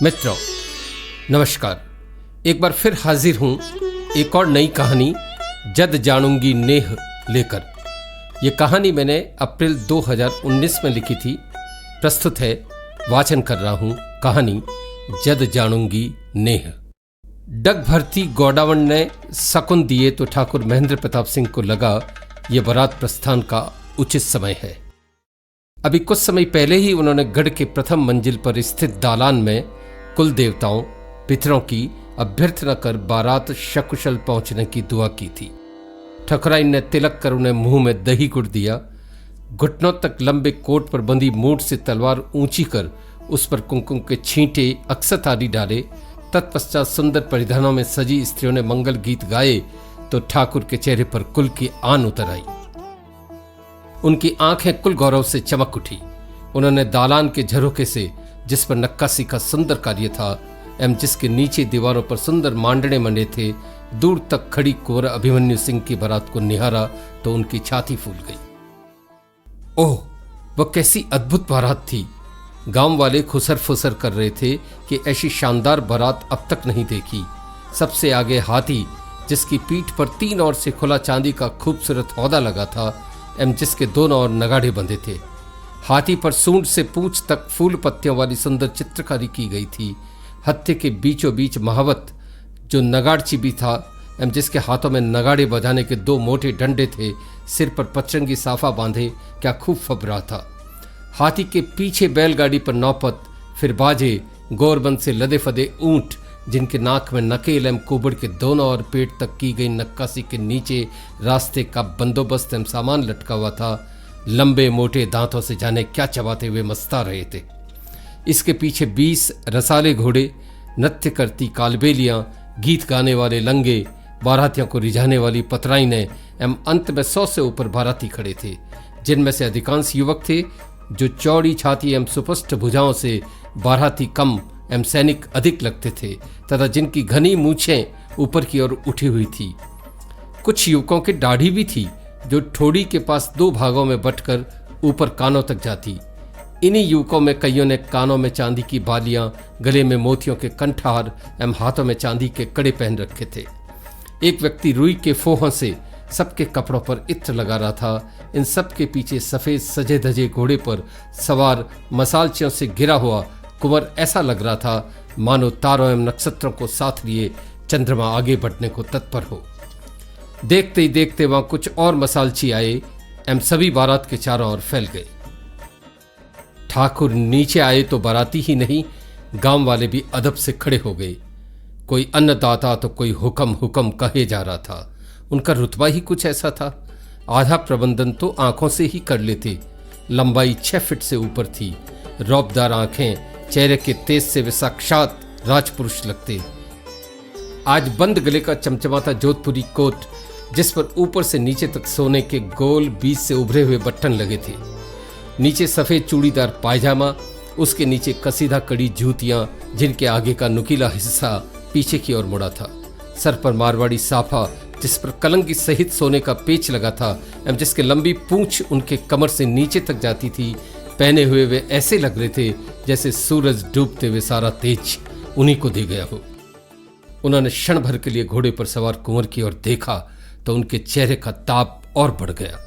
मित्रों नमस्कार। एक बार फिर हाजिर हूँ एक और नई कहानी जद जानूंगी नेह लेकर। ये कहानी मैंने अप्रैल 2019 में लिखी थी। प्रस्तुत है, वाचन कर रहा हूँ कहानी जद जानूंगी नेह। डग भरती गोडावण ने शकुन दिए तो ठाकुर महेंद्र प्रताप सिंह को लगा ये बारात प्रस्थान का उचित समय है। अभी कुछ समय पहले ही उन्होंने गढ़ के प्रथम मंजिल पर स्थित दालान में कुल देवताओं पितरों की अभ्यर्थना कर बारात सकुशल पहुंचने की दुआ की थी। ठकुराइन ने तिलक कर उन्हें मुंह में दही गुड़ दिया। घुटनों तक लंबे कोट पर बंधी मूठ से तलवार ऊंची कर उस पर कुमकुम के छींटे अक्षत आदि डाले। तत्पश्चात सुंदर परिधानों में सजी स्त्रियों ने मंगल गीत गाए तो ठाकुर के चेहरे पर कुल की आन उतर आई। उनकी आंखें कुल गौरव से चमक उठी। उन्होंने दालान के झरोखे से, जिस पर नक्काशी का सुंदर कार्य था एवं जिसके नीचे दीवारों पर सुंदर मांडने मंडे थे, दूर तक खड़ी कुंवर अभिमन्यु सिंह की बारात को निहारा तो उनकी छाती फूल गई। ओह, वह कैसी अद्भुत बारात थी। गांव वाले खुसर फुसर कर रहे थे कि ऐसी शानदार बारात अब तक नहीं देखी। सबसे आगे हाथी, जिसकी पीठ पर 3 ओर से खुला चांदी का खूबसूरत हौदा लगा था एवं जिसके दोनों ओर नगाड़े बंधे थे। हाथी पर सूंड से पूंछ तक फूल पत्तियों वाली सुंदर चित्रकारी की गई थी। हत्थे के बीचों बीच महावत, जो नगाड़ची भी था एवं जिसके हाथों में नगाड़े बजाने के 2 मोटे डंडे थे, सिर पर पचरंगी साफा बांधे क्या खूब फब रहा था। हाथी के पीछे बैलगाड़ी पर नौपत, फिर बाजे, गोरबंद से लदे फदे ऊंट, जिनके नाक में नकेल एवं कुबड़ के दोनों और पेट तक की गई नक्काशी के नीचे रास्ते का बंदोबस्त एवं सामान लटका हुआ था। लंबे मोटे दांतों से जाने क्या चबाते हुए मस्ता रहे थे। इसके पीछे 20 रसाले घोड़े, नृत्य करती कालबेलियां, गीत गाने वाले लंगे, बारातियों को रिझाने वाली पतराइनें एवं अंत में 100 से ऊपर बाराती खड़े थे, जिनमें से अधिकांश युवक थे जो चौड़ी छाती एवं सुपुष्ट भुजाओं से बाराती कम एवं सैनिक अधिक लगते थे तथा जिनकी घनी मूछें ऊपर की ओर उठी हुई थी। कुछ युवकों की दाढ़ी भी थी जो ठोड़ी के पास 2 भागों में बंटकर ऊपर कानों तक जाती। इन्हीं युवकों में कईयों ने कानों में चांदी की बालियां, गले में मोतियों के कंठार एवं हाथों में चांदी के कड़े पहन रखे थे। एक व्यक्ति रुई के फोहों से सबके कपड़ों पर इत्र लगा रहा था। इन सब के पीछे सफेद सजे धजे घोड़े पर सवार मसालचियों से घिरा हुआ कुंवर ऐसा लग रहा था मानो तारों एवं नक्षत्रों को साथ लिए चंद्रमा आगे बढ़ने को तत्पर हो। देखते ही देखते वहां कुछ और मसालची आए एवं सभी बारात के चारों ओर फैल गए। ठाकुर नीचे आए तो बाराती ही नहीं, गांव वाले भी अदब से खड़े हो गए। कोई अन्नदाता तो कोई हुक्म हुक्म कहे जा रहा था। उनका रुतबा ही कुछ ऐसा था। आधा प्रबंधन तो आंखों से ही कर लेते। लंबाई 6 फीट से ऊपर थी। रौबदार आंखें, चेहरे के तेज से वे साक्षात राजपुरुष लगते। आज बंद गले का चमचमाता जोधपुरी कोट, जिस पर ऊपर से नीचे तक सोने के गोल बीच से उभरे हुए बटन लगे थे। नीचे सफेद चूड़ीदार पायजामा, उसके नीचे कसीदा कड़ी जूतियां, जिनके आगे का नुकीला हिस्सा पीछे की ओर मुड़ा था। सर पर मारवाड़ी साफा, जिस पर कलंगी सहित सोने का पेच लगा था एवं जिसके लंबी पूंछ उनके कमर से नीचे तक जाती थी। पहने हुए वे ऐसे लग रहे थे जैसे सूरज डूबते हुए सारा तेज उन्हीं को दे गया हो। उन्होंने क्षण भर के लिए घोड़े पर सवार कुंवर की ओर देखा तो उनके चेहरे का ताप और बढ़ गया।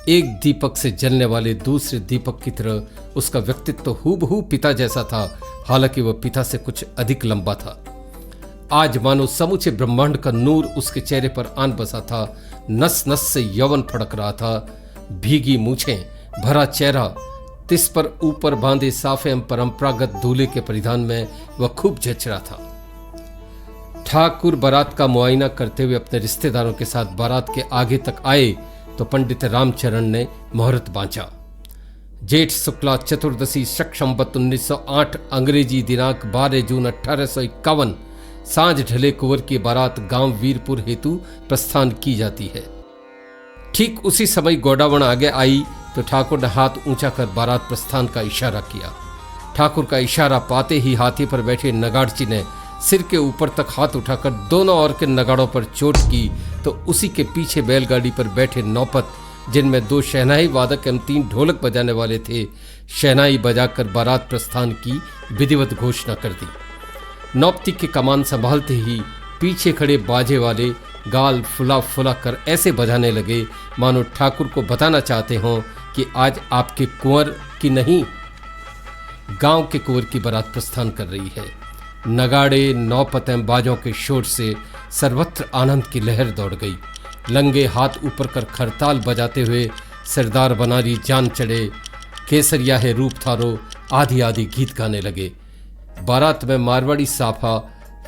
एक दीपक से जलने वाले दूसरे दीपक की तरह उसका व्यक्तित्व हूबहू पिता जैसा था, हालांकि वह पिता से कुछ अधिक लंबा था। आज मानो समूचे ब्रह्मांड का नूर उसके चेहरे पर आन बसा था। नस नस से यौवन फड़क रहा था। भीगी मूछें, भरा चेहरा, तिस पर ऊपर बांधे साफे एवं परंपरागत दूल्हे के परिधान में वह खूब जच रहा था। ठाकुर बारात का मुआयना करते हुए अपने रिश्तेदारों के साथ बारात के आगे तक आए तो पंडित रामचरण ने मुहूर्त बांचा। जेठ शुक्ला चतुर्दशी शक संवत 1908 अंग्रेजी दिनांक 12 जून 1851 सांझ ढले कुंवर की बारात गांव वीरपुर हेतु प्रस्थान की जाती है। ठीक उसी समय गोडावण आगे आई तो ठाकुर ने हाथ ऊंचा कर बारात प्रस्थान का इशारा किया। ठाकुर का इशारा पाते ही हाथी पर बैठे नगाड़ची ने सिर के ऊपर तक हाथ उठाकर दोनों ओर के नगाड़ों पर चोट की तो उसी के पीछे बैलगाड़ी पर बैठे नौपत, जिनमें 2 शहनाई वादक एवं 3 ढोलक बजाने वाले थे, शहनाई बजाकर बारात प्रस्थान की विधिवत घोषणा कर दी। नौपती की कमान संभालते ही पीछे खड़े बाजे वाले गाल फुला फुला कर ऐसे बजाने लगे मानो ठाकुर को बताना चाहते हों कि आज आपके कुंवर की नहीं, गांव के कुंवर की बारात प्रस्थान कर रही है। नगाड़े नौपतें बाजों के शोर से सर्वत्र आनंद की लहर दौड़ गई। लंगे हाथ ऊपर कर खरताल बजाते हुए सरदार बनारी जान चढ़े, केसरिया है रूप थारो आदि आदि गीत गाने लगे। बारात में मारवाड़ी साफा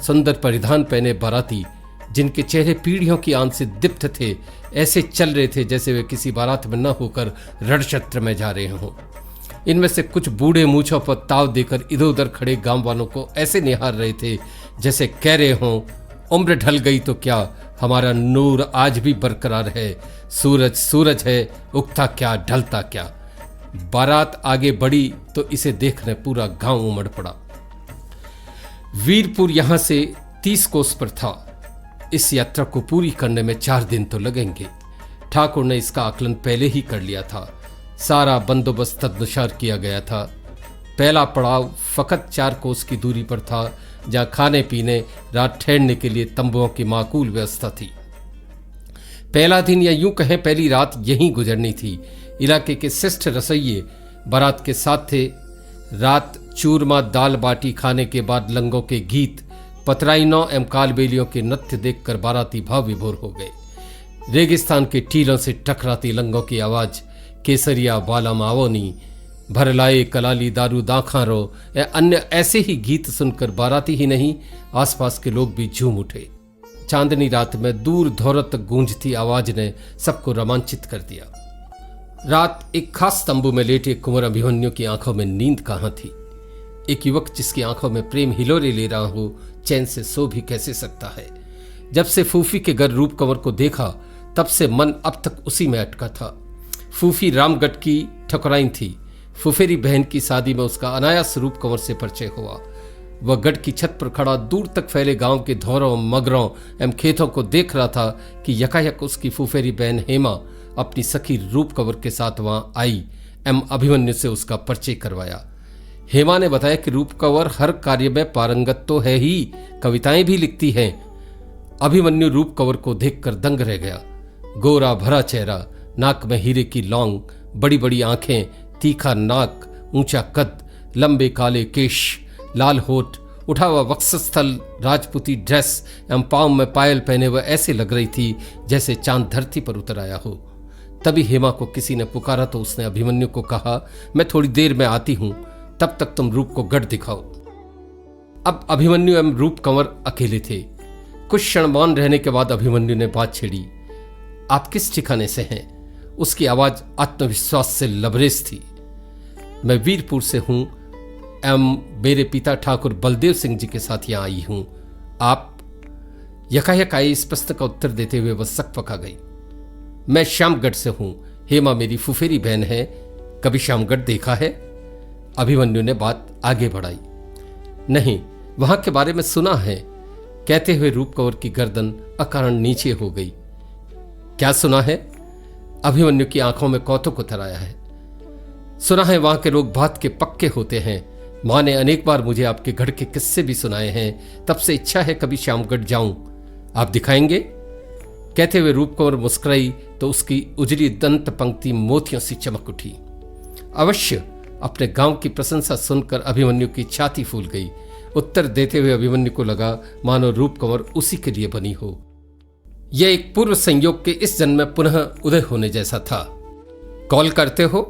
सुंदर परिधान पहने बाराती, जिनके चेहरे पीढ़ियों की आंख से दीप्त थे, ऐसे चल रहे थे जैसे वे किसी बारात में न होकर रणक्षेत्र में जा रहे हों। इनमें से कुछ बूढ़े मूंछों पर ताव देकर इधर उधर खड़े गांव वालों को ऐसे निहार रहे थे जैसे कह रहे हों, उम्र ढल गई तो क्या, हमारा नूर आज भी बरकरार है। सूरज सूरज है, उगता क्या ढलता क्या। बारात आगे बढ़ी तो इसे देखने पूरा गांव उमड़ पड़ा। वीरपुर यहां से 30 कोस पर था। इस यात्रा को पूरी करने में 4 दिन तो लगेंगे। ठाकुर ने इसका आकलन पहले ही कर लिया था। सारा बंदोबस्त तदनुसार किया गया था। पहला पड़ाव फकत 4 कोस की दूरी पर था, जहां खाने पीने रात ठहरने के लिए तंबुओं की माकूल व्यवस्था थी। पहला दिन या यूं कहें पहली रात यहीं गुजरनी थी। इलाके के श्रेष्ठ रसोइये बारात के साथ थे। रात चूरमा दाल बाटी खाने के बाद लंगों के गीत, पतराइनों एवं कालबेलियों के नृत्य देखकर बाराती भाव विभोर हो गए। रेगिस्तान के टीलों से टकराती लंगों की आवाज, केसरिया बाला मावोनी, भरलाए कलाली दारू दाखारो या अन्य ऐसे ही गीत सुनकर बाराती ही नहीं, आसपास के लोग भी झूम उठे। चांदनी रात में दूर धौरत तक गूंजती आवाज ने सबको रोमांचित कर दिया। रात एक खास तंबू में लेटे कुंवर अभिमन्यु की आंखों में नींद कहाँ थी। एक युवक जिसकी आंखों में प्रेम हिलोरे ले रहा हो, चैन से सो भी कैसे सकता है। जब से फूफी के घर रूप कंवर को देखा, तब से मन अब तक उसी में अटका था। फूफी रामगढ़ की ठकुराइन थी। फुफेरी बहन की शादी में उसका अनायास रूप कंवर से परिचय हुआ। वह गढ़ की छत पर खड़ा दूर तक फैले गांव के धौरों मगरों एवं खेतों को देख रहा था कि यकायक उसकी फुफेरी बहन हेमा अपनी सखी रूप कंवर के साथ वहां आई एवं अभिमन्यु से उसका परिचय करवाया। हेमा ने बताया कि रूप कंवर हर कार्य में पारंगत तो है ही, कविताएं भी लिखती है। अभिमन्यु रूप कंवर को देखकर दंग रह गया। गोरा भरा चेहरा, नाक में हीरे की लौंग, बड़ी बड़ी आंखें, तीखा नाक, ऊंचा कद, लंबे काले केश, लाल होठ, उठा हुआ वक्षस्थल, राजपूती ड्रेस एवं पांव में पायल पहने हुए ऐसे लग रही थी जैसे चांद धरती पर उतर आया हो। तभी हेमा को किसी ने पुकारा तो उसने अभिमन्यु को कहा, मैं थोड़ी देर में आती हूं, तब तक तुम रूप को गढ़ दिखाओ। अब अभिमन्यु एवं रूप कंवर अकेले थे। कुछ क्षण मौन रहने के बाद अभिमन्यु ने बात छेड़ी, आप किस ठिकाने से हैं? उसकी आवाज आत्मविश्वास से लबरेज थी। मैं वीरपुर से हूं एवं मेरे पिता ठाकुर बलदेव सिंह जी के साथ यहां आई हूं। आप? यकायक आई इस प्रश्न का उत्तर देते हुए वह सक पका गई। मैं श्यामगढ़ से हूं। हेमा मेरी फुफेरी बहन है। कभी श्यामगढ़ देखा है? अभिमन्यु ने बात आगे बढ़ाई। नहीं, वहां के बारे में सुना है, कहते हुए रूप कंवर की गर्दन अकारण नीचे हो गई। क्या सुना है? अभिमन्यु की आंखों में कौतुक उतर आया है। सुना है वहां के लोग बात के पक्के होते हैं। मां ने अनेक बार मुझे आपके गढ़ के किस्से भी सुनाए हैं। तब से इच्छा है कभी श्यामगढ़ जाऊं। आप दिखाएंगे? कहते हुए रूप कंवर मुस्कुराई तो उसकी उजली दंत पंक्ति मोतियों सी चमक उठी। अवश्य। अपने गांव की प्रशंसा सुनकर अभिमन्यु की छाती फूल गई। उत्तर देते हुए अभिमन्यु को लगा मानो रूप कंवर उसी के लिए बनी हो। यह एक पूर्व संयोग के इस जन्म में पुनः उदय होने जैसा था। कॉल करते हो?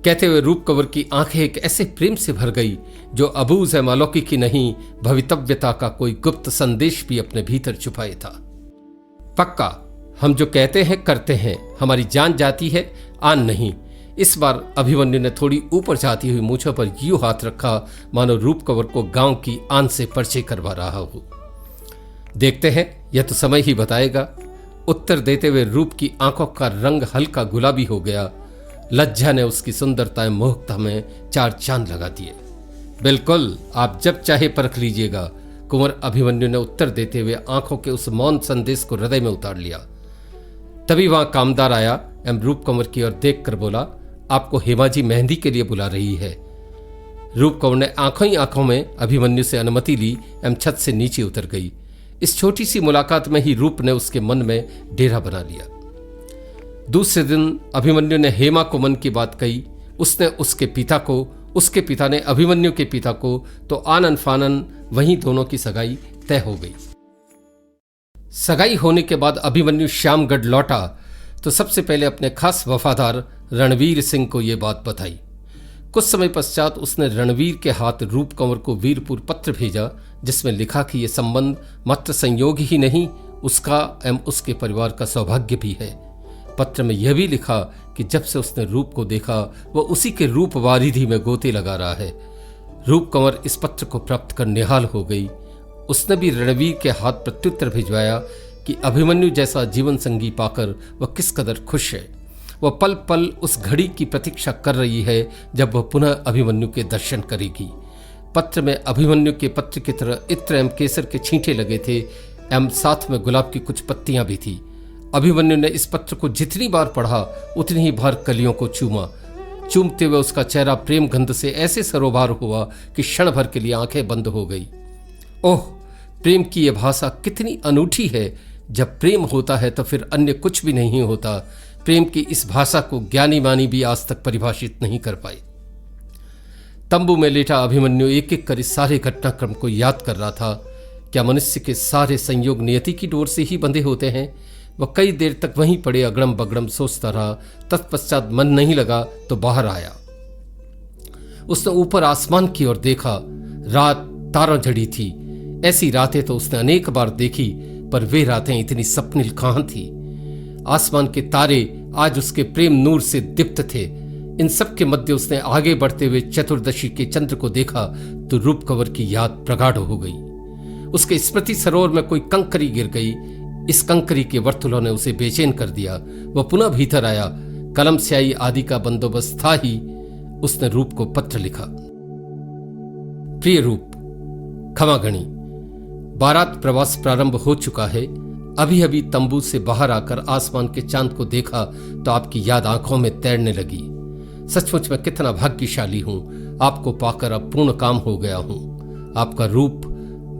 कहते हुए रूप कंवर की आंखें एक ऐसे प्रेम से भर गई जो अबूझ है मालौकी की नहीं, भवितव्यता का कोई गुप्त संदेश भी अपने भीतर छुपाए था। पक्का, हम जो कहते हैं करते हैं, हमारी जान जाती है, आन नहीं। इस बार अभिमन्यु ने थोड़ी ऊपर जाती हुई मूंछों पर यूं हाथ रखा मानो रूप कंवर को गांव की आन से परिचय करवा रहा हो। देखते हैं, यह तो समय ही बताएगा। उत्तर देते हुए रूप की आंखों का रंग हल्का गुलाबी हो गया। लज्जा ने उसकी सुंदरता मोहकता में 4 चांद लगा दिए। बिल्कुल, आप जब चाहे परख लीजिएगा, कुंवर अभिमन्यु ने उत्तर देते हुए आंखों के उस मौन संदेश को हृदय में उतार लिया। तभी वहां कामदार आया एवं रूप कंवर की ओर देखकर बोला, आपको हेमा जी मेहंदी के लिए बुला रही है। रूप कंवर ने आंखों ही आंखों में अभिमन्यु से अनुमति ली एवं छत से नीचे उतर गई। इस छोटी सी मुलाकात में ही रूप ने उसके मन में डेरा बना लिया। दूसरे दिन अभिमन्यु ने हेमा को मन की बात कही। उसने उसके पिता को, उसके पिता ने अभिमन्यु के पिता को, तो आनन फानन वहीं दोनों की सगाई तय हो गई। सगाई होने के बाद अभिमन्यु श्यामगढ़ लौटा तो सबसे पहले अपने खास वफादार रणवीर सिंह को यह बात बताई। कुछ समय पश्चात उसने रणवीर के हाथ रूप कंवर को वीरपुर पत्र भेजा, जिसमें लिखा कि यह संबंध मात्र संयोग ही नहीं, उसका एवं उसके परिवार का सौभाग्य भी है। पत्र में यह भी लिखा कि जब से उसने रूप को देखा वह उसी के रूप वारिधि में गोते लगा रहा है। रूप कंवर इस पत्र को प्राप्त कर निहाल हो गई। उसने भी रणवीर के हाथ प्रत्युत्तर भिजवाया कि अभिमन्यु जैसा जीवन संगी पाकर वह किस कदर खुश है। वह पल पल उस घड़ी की प्रतीक्षा कर रही है जब वह पुनः अभिमन्यु के दर्शन करेगी। पत्र में अभिमन्यु के पत्र की तरह इत्र एवं केसर के छींटे लगे थे एवं साथ में गुलाब की कुछ पत्तियां भी थी। अभिमन्यु ने इस पत्र को जितनी बार पढ़ा उतनी ही बार कलियों को चूमा। चूमते हुए उसका चेहरा प्रेम गंध से ऐसे सरोबार हुआ कि क्षण भर के लिए आंखें बंद हो गई। ओह, प्रेम की यह भाषा कितनी अनूठी है। जब प्रेम होता है तो फिर अन्य कुछ भी नहीं होता। प्रेम की इस भाषा को ज्ञानी मानी भी आज तक परिभाषित नहीं कर पाए। तंबू में लेटा अभिमन्यु एक एक कर इस सारे घटनाक्रम को याद कर रहा था। क्या मनुष्य के सारे संयोग नियति की डोर से ही बंधे होते हैं? वह कई देर तक वहीं पड़े अगड़म बगड़म सोचता रहा। तत्पश्चात मन नहीं लगा तो बाहर आया। उसने ऊपर आसमान की ओर देखा। रात तारों जड़ी थी। ऐसी रातें तो उसने अनेक बार देखी, पर वे रातें इतनी सपनिल कहां थी। आसमान के तारे आज उसके प्रेम नूर से दीप्त थे। इन सब के मध्य उसने आगे बढ़ते हुए चतुर्दशी के चंद्र को देखा तो रूप कंवर की याद प्रगाढ़ हो गई। उसके स्मृति सरोवर में कोई कंकरी गिर गई। इस कंकरी के वर्तुलों ने उसे बेचैन कर दिया। वह पुनः भीतर आया। कलम स्याही आदि का बंदोबस्त था ही। उसने रूप को पत्र लिखा। प्रिय रूप, क्षमा गणी। बारात प्रवास प्रारंभ हो चुका है। अभी अभी तंबू से बाहर आकर आसमान के चांद को देखा तो आपकी याद आंखों में तैरने लगी। सचमुच मैं कितना भाग्यशाली हूं। आपको पाकर अब पूर्ण काम हो गया हूं। आपका रूप,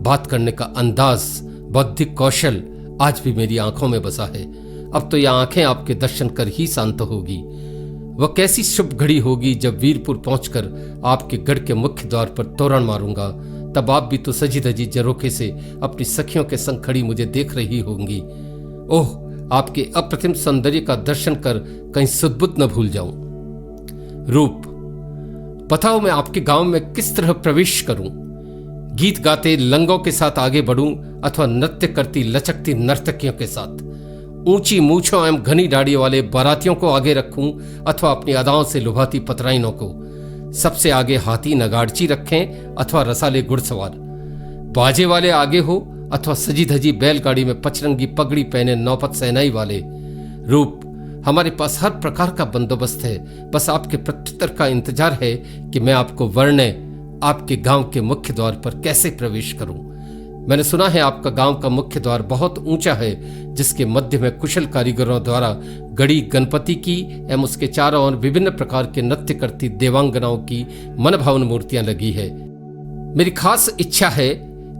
बात करने का अंदाज, बौद्धिक कौशल आज भी मेरी आंखों में बसा है। अब तो यह आंखें आपके दर्शन कर ही शांत होगी। वह कैसी शुभ घड़ी होगी जब वीरपुर पहुंचकर आपके गढ़ के मुख्य द्वार पर तोरण मारूंगा। तब आप भी तो सजी धजी जरोखे से अपनी सखियों के संग खड़ी मुझे देख रही होंगी। ओह, आपके अप्रतिम सौंदर्य का दर्शन कर कहीं सुदबुद न भूल जाऊं। रूप, बताओ मैं आपके गांव में किस तरह प्रवेश करूं? गीत गाते लंगों के साथ आगे बढ़ूं अथवा नृत्य करती लचकती नर्तकियों के साथ? ऊंची मूछों एवं घनी दाढ़ी वाले बारातियों को आगे रखूं अथवा अपनी अदाओं से लुभाती पतराइनों को? सबसे आगे हाथी नगाड़ची रखें अथवा रसाले घुड़सवार? बाजे वाले आगे हो अथवा सजी धजी बैलगाड़ी में पचरंगी पगड़ी पहने नौपत सेनाई वाले? रूप, हमारे पास हर प्रकार का बंदोबस्त है। बस आपके प्रत्युत्तर का इंतजार है कि मैं आपको वर्ण्य आपके गांव के मुख्य द्वार पर कैसे प्रवेश करूं। मैंने सुना है आपका गांव का मुख्य द्वार बहुत ऊंचा है, जिसके मध्य में कुशल कारीगरों द्वारा गढ़ी गणपति की एवं उसके चारों ओर विभिन्न प्रकार के नृत्य करती देवांगनाओं की मनभावन मूर्तियां लगी है। मेरी खास इच्छा है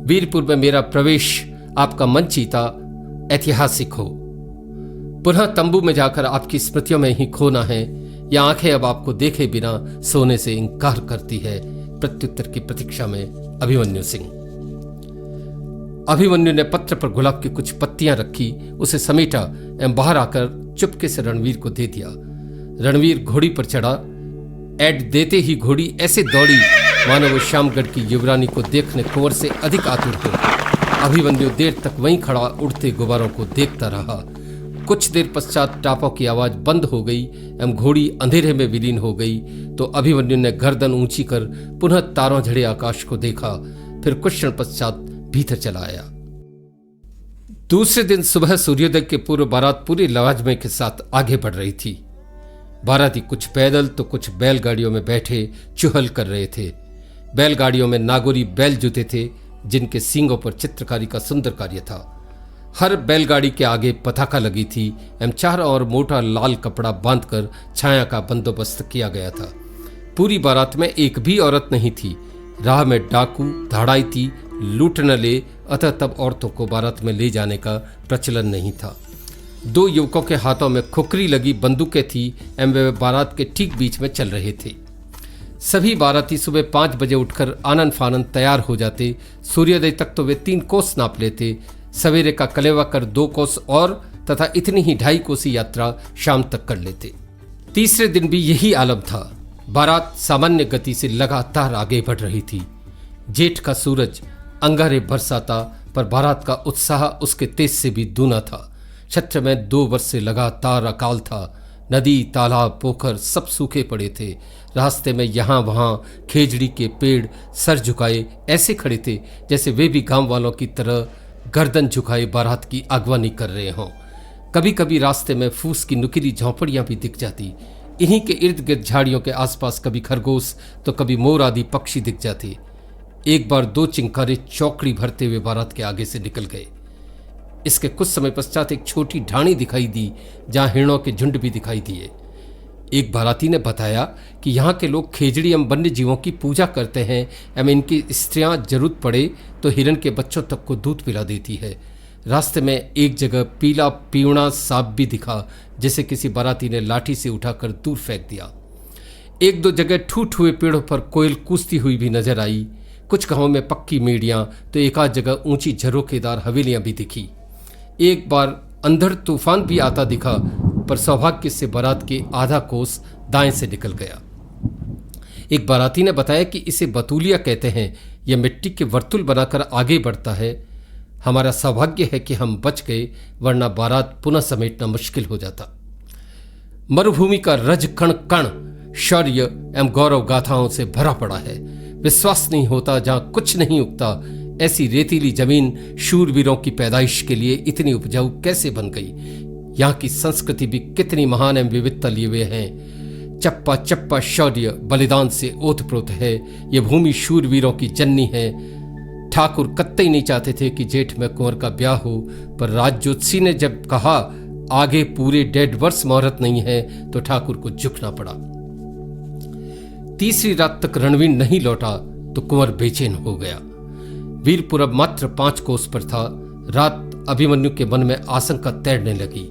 वीरपुर में मेरा प्रवेश आपका मन चीता ऐतिहासिक हो। पुनः तंबू में जाकर आपकी स्मृतियों में ही खोना है। या आंखें अब आपको देखे बिना सोने से इंकार करती है। प्रत्युत्तर की प्रतीक्षा में अभिमन्यु सिंह। अभिमन्यु ने पत्र पर गुलाब की कुछ पत्तियां रखी, उसे समेटा एवं बाहर आकर चुपके से रणवीर को दे दिया। रणवीर घोड़ी पर चढ़ा। ऐड देते ही घोड़ी ऐसे दौड़ी मानो वो श्यामगढ़ की युवरानी को देखने कुंवर से अधिक आतुर हो। अभिमन्यु देर तक वहीं खड़ा उड़ते गुब्बारों को देखता रहा। कुछ देर पश्चात टापों की आवाज बंद हो गई एवं घोड़ी अंधेरे में विलीन हो गई तो अभिमन्यु ने गर्दन ऊंची कर पुनः तारों झड़े आकाश को देखा। फिर कुछ क्षण पश्चात भीतर चला आया। दूसरे दिन सुबह सूर्योदय के पूर्व बारात पूरी लवाजमे के साथ आगे बढ़ रही थी। बाराती कुछ पैदल तो कुछ बैलगाड़ियों में बैठे चुहल कर रहे थे। बैलगाड़ियों में नागोरी बैल जुते थे, जिनके सींगों पर चित्रकारी का सुंदर कार्य था। हर बैलगाड़ी के आगे पताका लगी थी एवं चारों ओर मोटा लाल कपड़ा बांधकर छाया का बंदोबस्त किया गया था। पूरी बारात में एक भी औरत नहीं थी। राह में डाकू धाड़ाई लूट न ले, अतः तब औरतों को बारात में ले जाने का प्रचलन नहीं था। 2 युवकों के हाथों में खुखरी लगी बंदूकें थी एवं वे बारात के ठीक बीच में चल रहे थे। सभी बाराती सुबह 5 बजे उठकर आनन फानन तैयार हो जाते। सूर्योदय तक तो वे 3 कोस नाप लेते। सवेरे का कलेवा कर 2 कोस और तथा इतनी ही 2.5 कोसी यात्रा शाम तक कर लेते। तीसरे दिन भी यही आलम था। बारात सामान्य गति से लगातार आगे बढ़ रही थी। जेठ का सूरज अंगारे बरसाता, पर बारात का उत्साह उसके तेज से भी दूना था। क्षेत्र में 2 वर्ष से लगातार अकाल था। नदी, तालाब, पोखर सब सूखे पड़े थे। रास्ते में यहाँ वहाँ खेजड़ी के पेड़ सर झुकाए ऐसे खड़े थे जैसे वे भी गांव वालों की तरह गर्दन झुकाए बारात की अगवानी कर रहे हों। कभी कभी रास्ते में फूस की नुकीली झोंपड़ियां भी दिख जाती। इन्हीं के इर्द गिर्द झाड़ियों के आसपास कभी खरगोश तो कभी मोर आदि पक्षी दिख जाते। एक बार 2 चिंकारे चौकड़ी भरते हुए बारात के आगे से निकल गए। इसके कुछ समय पश्चात एक छोटी ढाणी दिखाई दी जहां हिरणों के झुंड भी दिखाई दिए। एक बाराती ने बताया कि यहाँ के लोग खेजड़ी एवं वन्य जीवों की पूजा करते हैं एवं इनकी स्त्रियां जरूरत पड़े तो हिरण के बच्चों तक को दूध पिला देती है। रास्ते में एक जगह पीला पीवड़ा सांप भी दिखा, जिसे किसी बाराती ने लाठी से उठाकर दूर फेंक दिया। 1-2 जगह ठूठ हुए पेड़ों पर कोयल कूदती हुई भी नजर आई। कुछ गांवों में पक्की मेड़ियां तो एक-आध जगह ऊंची झरोखेदार हवेलियां भी दिखी। एक बार अंधड़ तूफान भी आता दिखा, पर सौभाग्य से बारात के आधा कोस दाएं से निकल गया। एक बाराती ने बताया कि इसे बतूलिया कहते हैं। यह मिट्टी के वर्तुल बनाकर आगे बढ़ता है। हमारा सौभाग्य है कि हम बच गए, वरना बारात पुनः समेटना मुश्किल हो जाता। मरुभूमि का रज कण कण शौर्य एवं गौरव गाथाओं से भरा पड़ा है। विश्वास नहीं होता जहां कुछ नहीं उगता, ऐसी रेतीली जमीन शूरवीरों की पैदाइश के लिए इतनी उपजाऊ कैसे बन गई। यहाँ की संस्कृति भी कितनी महान एवं विविधता लिए हुए हैं। चप्पा चप्पा शौर्य बलिदान से ओतप्रोत है। ये भूमि शूरवीरों की जननी है। ठाकुर कत्ते ही नहीं चाहते थे कि जेठ में कुंवर का ब्याह हो, पर राजज्योतिषी ने जब कहा आगे पूरे 1.5 वर्ष मुहूर्त नहीं है तो ठाकुर को झुकना पड़ा। तीसरी रात तक रणवीर नहीं लौटा तो कुंवर बेचैन हो गया। वीरपुर अब मात्र 5 कोस पर था। रात अभिमन्यु के मन में आशंका तैरने लगी।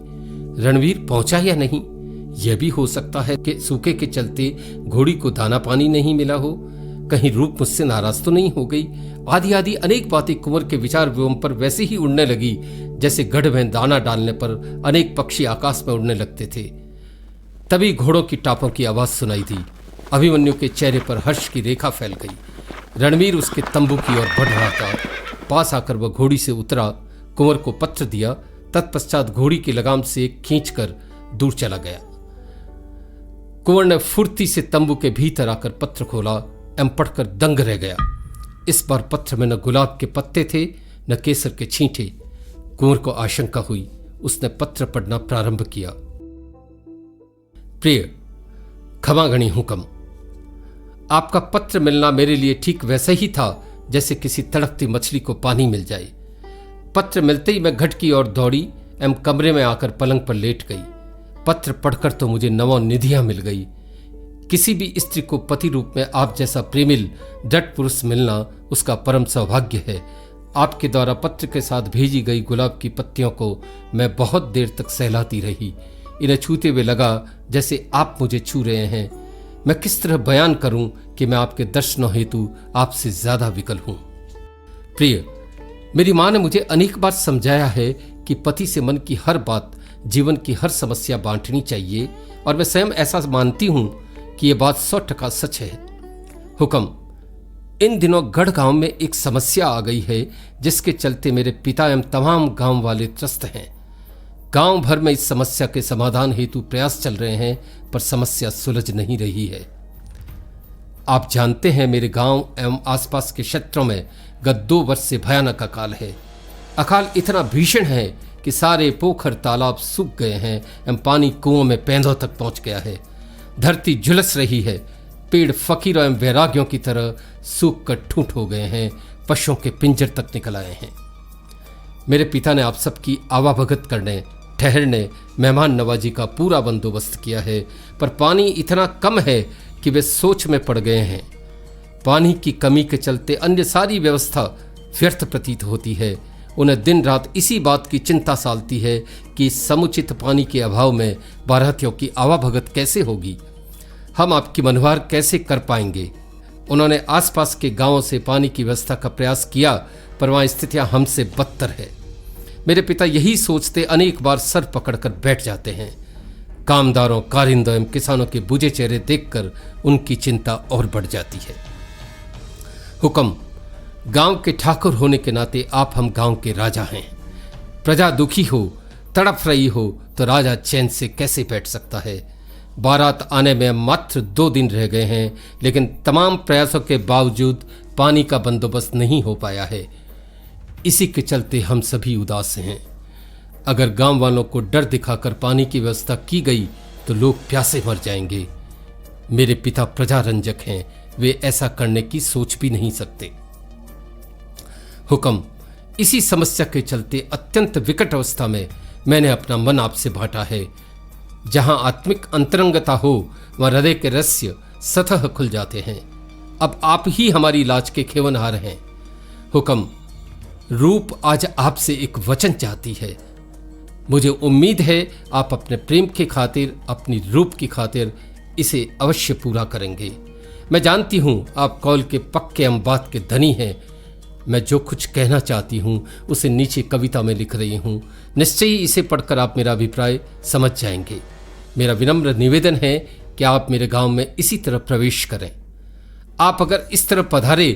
रणवीर पहुंचा या नहीं? यह भी हो सकता है कि सूखे के चलते घोड़ी को दाना पानी नहीं मिला हो। कहीं रूप मुझसे नाराज तो नहीं हो गई। आदि आदि अनेक बातें कुंवर के विचार व्योम पर वैसे ही उड़ने लगी जैसे गढ़ में दाना डालने पर अनेक पक्षी आकाश में उड़ने लगते थे। तभी घोड़ों की टापों की आवाज सुनाई दी। अभिमन्यु के चेहरे पर हर्ष की रेखा फैल गई। रणवीर उसके तंबू की ओर बढ़ रहा था। पास आकर वह घोड़ी से उतरा, कुंवर को पत्र दिया। तत्पश्चात घोड़ी की लगाम से खींचकर दूर चला गया। कुंवर ने फुर्ती से तंबू के भीतर आकर पत्र खोला एवं पढ़कर दंग रह गया। इस बार पत्र में न गुलाब के पत्ते थे न केसर के छींटे। कुंवर को आशंका हुई। उसने पत्र पढ़ना प्रारंभ किया। प्रिय, क्षमागणी हुक्म। आपका पत्र मिलना मेरे लिए ठीक वैसा ही था जैसे किसी तड़पती मछली को पानी मिल जाए। पत्र मिलते ही मैं घट की ओर दौड़ी एवं कमरे में आकर पलंग पर लेट गई। पत्र पढ़कर तो मुझे नवोनिधियां मिल गई। किसी भी स्त्री को पति रूप में आप जैसा प्रेमिल दृढ़ पुरुष मिलना उसका परम सौभाग्य है। आपके द्वारा पत्र के साथ भेजी गई गुलाब की पत्तियों को मैं बहुत देर तक सहलाती रही। इन्हें छूते हुए लगा जैसे आप मुझे छू रहे हैं। मैं किस तरह बयान करूं कि मैं आपके दर्शनों हेतु आपसे ज्यादा विकल हूं। प्रिय, मेरी मां ने मुझे अनेक बार समझाया है कि पति से मन की हर बात, जीवन की हर समस्या बांटनी चाहिए, और मैं स्वयं ऐसा मानती हूं कि यह बात 100% सच है। हुक्म, इन दिनों गढ़ गांव में एक समस्या आ गई है जिसके चलते मेरे पिता एवं तमाम गांव वाले त्रस्त हैं। गांव भर में इस समस्या के समाधान हेतु प्रयास चल रहे हैं, पर समस्या सुलझ नहीं रही है। आप जानते हैं मेरे गांव एवं आसपास के क्षेत्रों में गत 2 वर्ष से भयानक अकाल है। अकाल इतना भीषण है कि सारे पोखर तालाब सूख गए हैं एवं पानी कुओं में पैंधों तक पहुंच गया है। धरती झुलस रही है। पेड़ फकीरों एवं वैरागियों की तरह सूख कर ठूंठ हो गए हैं। पशुओं के पिंजर तक निकल आए हैं। मेरे पिता ने आप सबकी आवाभगत करने, ठहरने, मेहमान नवाजी का पूरा बंदोबस्त किया है, पर पानी इतना कम है कि वे सोच में पड़ गए हैं। पानी की कमी के चलते अन्य सारी व्यवस्था व्यर्थ प्रतीत होती है। उन्हें दिन रात इसी बात की चिंता सालती है कि समुचित पानी के अभाव में बारातियों की आवाभगत कैसे होगी, हम आपकी मनोहार कैसे कर पाएंगे। उन्होंने आसपास के गांवों से पानी की व्यवस्था का प्रयास किया, पर वहां स्थितियां हमसे बदतर है। मेरे पिता यही सोचते अनेक बार सर पकड़कर बैठ जाते हैं। कामदारों, कारिंदों एवं किसानों के बुझे चेहरे देखकर उनकी चिंता और बढ़ जाती है। हुक्म, गांव के ठाकुर होने के नाते आप हम गांव के राजा हैं। प्रजा दुखी हो, तड़प रही हो तो राजा चैन से कैसे बैठ सकता है। बारात आने में मात्र 2 दिन रह गए हैं, लेकिन तमाम प्रयासों के बावजूद पानी का बंदोबस्त नहीं हो पाया है। इसी के चलते हम सभी उदास हैं। अगर गांव वालों को डर दिखाकर पानी की व्यवस्था की गई तो लोग प्यासे मर जाएंगे। मेरे पिता प्रजारंजक हैं, वे ऐसा करने की सोच भी नहीं सकते। हुक्म, इसी समस्या के चलते अत्यंत विकट अवस्था में मैंने अपना मन आपसे बांटा है। जहां आत्मिक अंतरंगता हो वहां हृदय के रहस्य सतह खुल जाते हैं। अब आप ही हमारी लाज के खेवनहार हैं। हुक्म, रूप आज आपसे एक वचन चाहती है। मुझे उम्मीद है आप अपने प्रेम की खातिर, अपनी रूप की खातिर इसे अवश्य पूरा करेंगे। मैं जानती हूं आप कौल के पक्के बात के धनी हैं। मैं जो कुछ कहना चाहती हूं उसे नीचे कविता में लिख रही हूं। निश्चय ही इसे पढ़कर आप मेरा अभिप्राय समझ जाएंगे। मेरा विनम्र निवेदन है कि आप मेरे गांव में इसी तरह प्रवेश करें। आप अगर इस तरह पधारे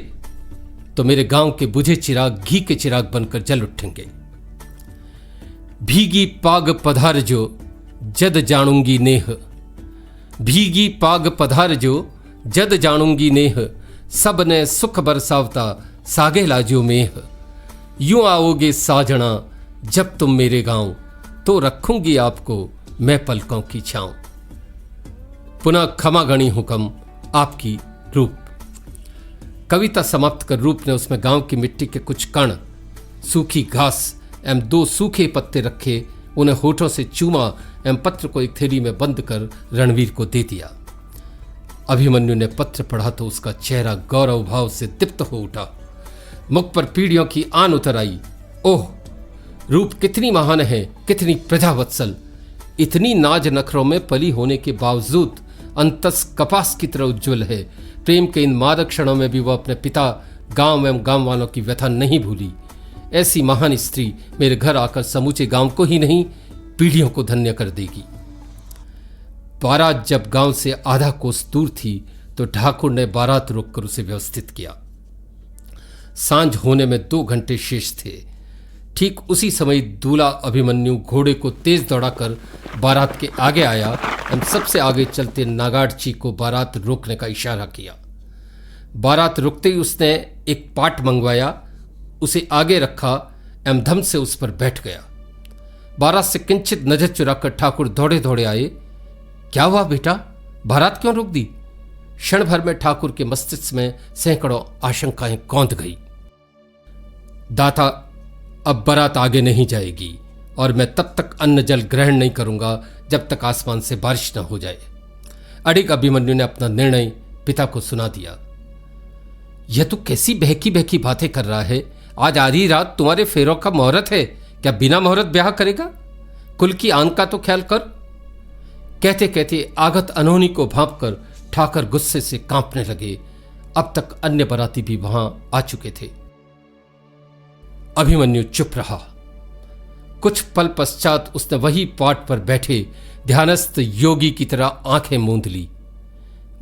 तो मेरे गांव के बुझे चिराग घी के चिराग बनकर जल उठेंगे। भीगी पाग पधार जो जद जानूंगी नेह, भीगी पाग पधार जो जद जानूंगी नेह, सब ने सुख बरसावता सागे लाजो मेह। यूं आओगे साजना जब तुम मेरे गांव, तो रखूंगी आपको मैं पलकों की छांव। पुनः क्षमा गणी हुक्म, आपकी रूप। कविता समाप्त कर रूप ने उसमें गांव की मिट्टी के कुछ कण, सूखी घास एवं 2 सूखे पत्ते रखे, उन्हें होठों से चूमा एवं पत्र को एक थैली में बंद कर रणवीर को दे दिया। अभिमन्यु ने पत्र पढ़ा तो उसका चेहरा गौरव भाव से दीप्त हो उठा। मुख पर पीढ़ियों की आन उतर आई। ओह, रूप कितनी महान है, कितनी प्रजावत्सल। इतनी नाज नखरों में पली होने के बावजूद अंतस कपास की तरह उज्ज्वल है। प्रेम के इन मादक क्षणों में भी वह अपने पिता, गांव एवं गांव वालों की व्यथा नहीं भूली। ऐसी महान स्त्री मेरे घर आकर समूचे गांव को ही नहीं, पीढ़ियों को धन्य कर देगी। बारात जब गांव से आधा कोस दूर थी तो ठाकुर ने बारात रोककर उसे व्यवस्थित किया। सांझ होने में 2 घंटे शेष थे। ठीक उसी समय दूल्हा अभिमन्यु घोड़े को तेज दौड़ाकर बारात के आगे आया और सबसे आगे चलते नागार्ची को बारात रोकने का इशारा किया। बारात रुकते ही उसने एक पाट मंगवाया, उसे आगे रखा एवं धम से उस पर बैठ गया। बारात से किंचित नजर चुराकर ठाकुर दौड़े दौड़े आए। क्या हुआ बेटा, बारात क्यों रोक दी? क्षण भर में ठाकुर के मस्तिष्क में सैकड़ों आशंकाएं कौंध गई। दाता, अब बारात आगे नहीं जाएगी और मैं तब तक अन्न जल ग्रहण नहीं करूंगा जब तक आसमान से बारिश न हो जाए। अडिग अभिमन्यु ने अपना निर्णय पिता को सुना दिया। यह तो कैसी बहकी बहकी बातें कर रहा है। आज आधी रात तुम्हारे फेरों का मुहूर्त है, क्या बिना मुहूर्त ब्याह करेगा? कुल की आन का तो ख्याल कर। कहते कहते आगत अनहोनी को भांप कर ठाकर गुस्से से कांपने लगे। अब तक अन्य बराती भी वहां आ चुके थे। अभिमन्यु चुप रहा। कुछ पल पश्चात उसने वही पाट पर बैठे ध्यानस्थ योगी की तरह आंखें मूंद ली।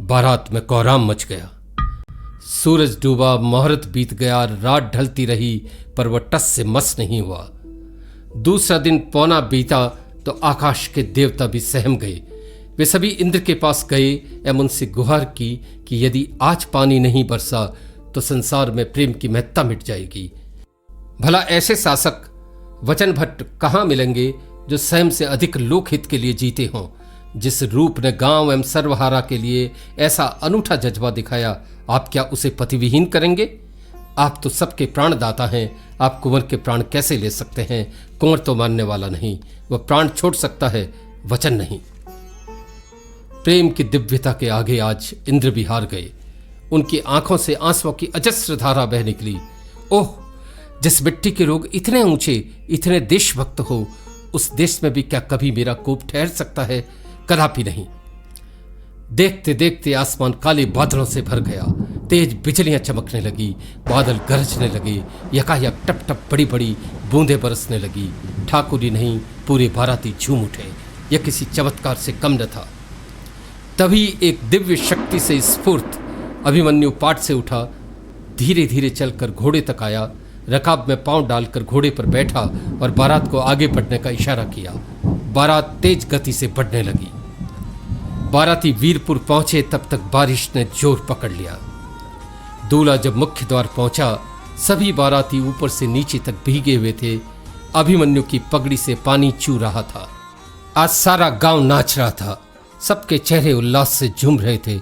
बारात में कोहराम मच गया। सूरज डूबा, मुहूर्त बीत गया, रात ढलती रही, पर वह टस से मस नहीं हुआ। दूसरा दिन पौना बीता तो आकाश के देवता भी सहम गए। वे सभी इंद्र के पास गए एवं उनसे गुहार की कि यदि आज पानी नहीं बरसा तो संसार में प्रेम की महत्ता मिट जाएगी। भला ऐसे शासक वचन भट्ट कहाँ मिलेंगे जो स्वयं से अधिक लोकहित के लिए जीते हों। जिस रूप ने गांव एवं सर्वहारा के लिए ऐसा अनूठा जज्बा दिखाया, आप क्या उसे पतिविहीन करेंगे? आप तो सबके प्राणदाता हैं, आप कुंवर के प्राण कैसे ले सकते हैं? कुंवर तो मानने वाला नहीं, वह प्राण छोड़ सकता है, वचन नहीं। प्रेम की दिव्यता के आगे आज इंद्र भी हार गए। उनकी आंखों से आंसुओं की अजस्र धारा बह निकली। ओह, जिस मिट्टी के लोग इतने ऊंचे, इतने देशभक्त हो, उस देश में भी क्या कभी मेरा कोप ठहर सकता है? कदापि नहीं। देखते देखते आसमान काले बादलों से भर गया। तेज बिजलियां चमकने लगी, बादल गरजने लगे, यकायक टप टप बड़ी बड़ी बूंदें बरसने लगी। ठाकुर ही नहीं, पूरे बाराती झूम उठे। यह किसी चमत्कार से कम न था। तभी एक दिव्य शक्ति से स्फूर्त अभिमन्यु पाट से उठा, धीरे धीरे चलकर घोड़े तक आया, रकाब में पांव डालकर घोड़े पर बैठा और बारात को आगे बढ़ने का इशारा किया। बारात तेज गति से बढ़ने लगी। बाराती वीरपुर पहुंचे तब तक बारिश ने जोर पकड़ लिया। दूल्हा जब मुख्य द्वार पहुंचा, सभी बाराती ऊपर से नीचे तक भीगे हुए थे। अभिमन्यु की पगड़ी से पानी चू रहा था। आज सारा गांव नाच रहा था। सबके चेहरे उल्लास से झूम रहे थे।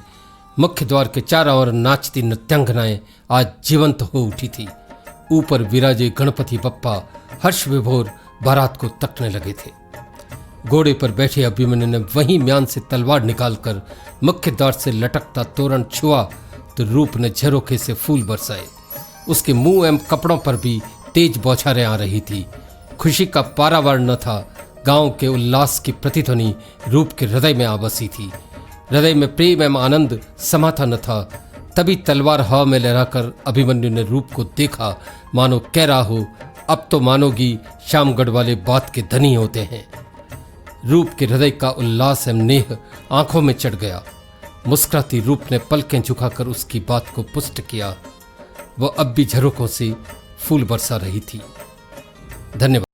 मुख्य द्वार के चारों ओर नाचती नृत्यांगनाएं आज जीवंत हो उठी थी। ऊपर विराजे गणपति बप्पा हर्ष विभोर बारात को तकने लगे थे। घोड़े पर बैठे अभिमन्यु ने वहीं म्यान से तलवार निकालकर मुख्य द्वार से लटकता तोरण छुआ तो रूप ने झरोखे से फूल बरसाए। उसके मुंह एवं कपड़ों पर भी तेज बौछारें आ रही थी। खुशी का पारावार न था। गांव के उल्लास की प्रतिध्वनि रूप के हृदय में आ बसी थी। हृदय में प्रेम एवं आनंद समाता न था। तभी तलवार हवा में लहराकर अभिमन्यु ने रूप को देखा, मानो कह रहा हो, अब तो मानोगी श्यामगढ़ वाले बात के धनी होते हैं। रूप के हृदय का उल्लास एवं नेह आंखों में चढ़ गया। मुस्कुराती रूप ने पलकें झुकाकर उसकी बात को पुष्ट किया। वह अब भी झरोकों से फूल बरसा रही थी। धन्यवाद।